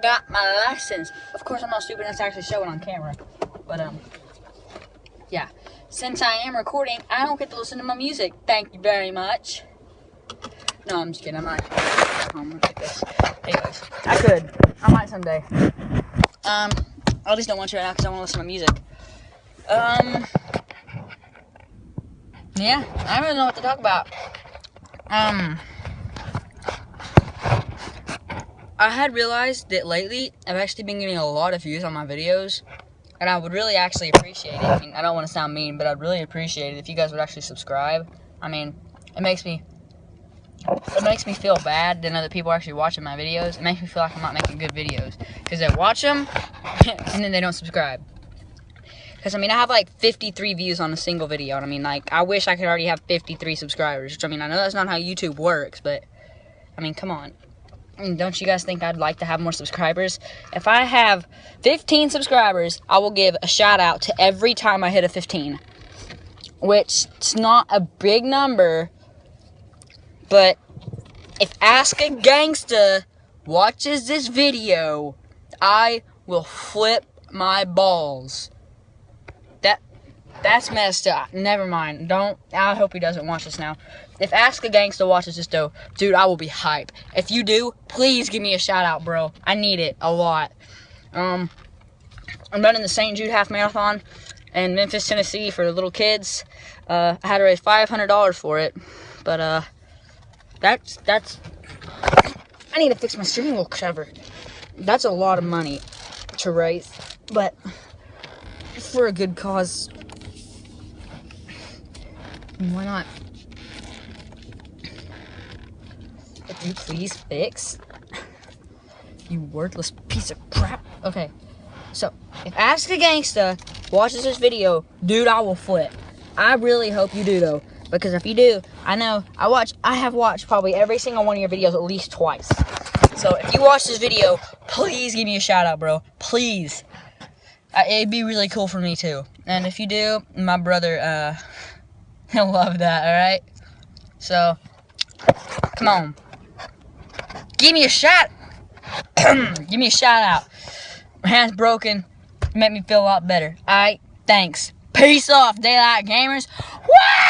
got my license. Of course, I'm not stupid enough to actually show it on camera. But, yeah. Since I am recording, I don't get to listen to my music. Thank you very much. No, I'm just kidding. I'm not. I'm gonna take this. Anyways, I could. I might someday. I just don't want to right now because I want to listen to my music. Yeah, I don't really know what to talk about. I had realized that lately I've actually been getting a lot of views on my videos, and I would really actually appreciate it. I mean, I don't want to sound mean, but I'd really appreciate it if you guys would actually subscribe. I mean, it makes me feel bad that other people are actually watching my videos. It makes me feel like I'm not making good videos because they watch them and then they don't subscribe. Because, I mean, I have, like, 53 views on a single video. And, I mean, like, I wish I could already have 53 subscribers. Which, I mean, I know that's not how YouTube works, but, I mean, come on. I mean, don't you guys think I'd like to have more subscribers? If I have 15 subscribers, I will give a shout-out to every time I hit a 15. Which, it's not a big number, but if Ask a Gangsta watches this video, I will flip my balls. That's messed up. Never mind. I hope he doesn't watch this now. If Ask a Gangsta watches this, though, dude, I will be hype. If you do, please give me a shout out, bro. I need it a lot. I'm running the St. Jude Half Marathon in Memphis, Tennessee for little kids. I had to raise $500 for it, but that's. I need to fix my steering wheel cover. That's a lot of money to raise, but for a good cause. Why not? Could you please fix? You worthless piece of crap. Okay, so if Ask a Gangsta watches this video, dude, I will flip. I really hope you do, though, because if you do, I know I have watched probably every single one of your videos at least twice. So if you watch this video, please give me a shout out, bro. Please. It'd be really cool for me too. And if you do, my brother, he'll love that, alright? So, come on. Give me a shot. Give me a shout out. My hand's broken. Make me feel a lot better. Alright? Thanks. Peace off, Daylight Gamers. Woo!